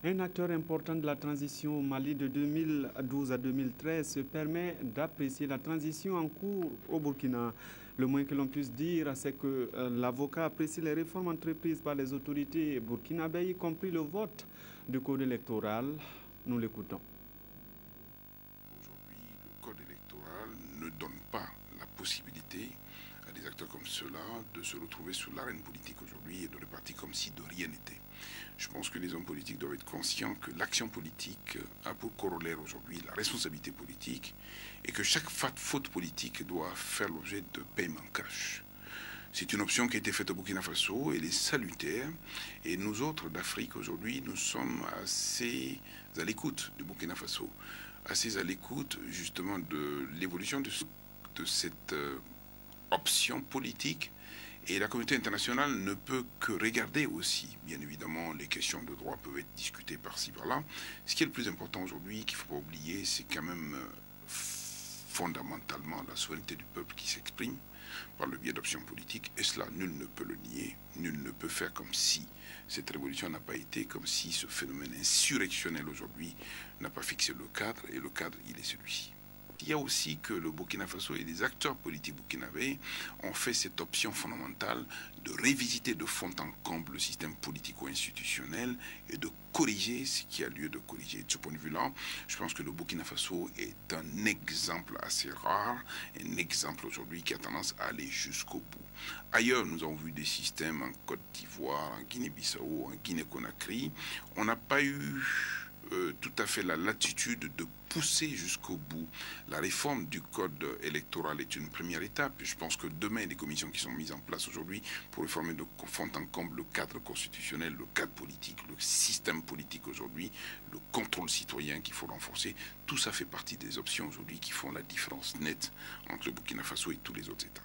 Un acteur important de la transition au Mali de 2012 à 2013 se permet d'apprécier la transition en cours au Burkina. Le moins que l'on puisse dire, c'est que l'avocat apprécie les réformes entreprises par les autorités burkinabées, y compris le vote du code électoral. Nous l'écoutons. Aujourd'hui, le code électoral ne donne pas la possibilité à des acteurs comme ceux-là de se retrouver sur l'arène politique aujourd'hui et de repartir comme si de rien n'était. Je pense que les hommes politiques doivent être conscients que l'action politique a pour corollaire aujourd'hui la responsabilité politique et que chaque faute politique doit faire l'objet de paiement cash. C'est une option qui a été faite au Burkina Faso, elle est salutaire. Et nous autres d'Afrique aujourd'hui, nous sommes assez à l'écoute du Burkina Faso, assez à l'écoute justement de l'évolution de cette option politique. Et la communauté internationale ne peut que regarder aussi. Bien évidemment, les questions de droit peuvent être discutées par-ci, par-là. Ce qui est le plus important aujourd'hui, qu'il ne faut pas oublier, c'est quand même fondamentalement la souveraineté du peuple qui s'exprime par le biais d'options politiques. Et cela, nul ne peut le nier. Nul ne peut faire comme si cette révolution n'a pas été, comme si ce phénomène insurrectionnel aujourd'hui n'a pas fixé le cadre. Et le cadre, il est celui-ci. Il y a aussi que le Burkina Faso et les acteurs politiques burkinabés ont fait cette option fondamentale de révisiter de fond en comble le système politico-institutionnel et de corriger ce qui a lieu de corriger. De ce point de vue-là, je pense que le Burkina Faso est un exemple assez rare, un exemple aujourd'hui qui a tendance à aller jusqu'au bout. Ailleurs, nous avons vu des systèmes en Côte d'Ivoire, en Guinée-Bissau, en Guinée-Conakry. On n'a pas eu tout à fait la latitude de pousser jusqu'au bout. La réforme du code électoral est une première étape. Et je pense que demain, les commissions qui sont mises en place aujourd'hui pour réformer de fond en comble le cadre constitutionnel, le cadre politique, le système politique aujourd'hui, le contrôle citoyen qu'il faut renforcer, tout ça fait partie des options aujourd'hui qui font la différence nette entre le Burkina Faso et tous les autres États.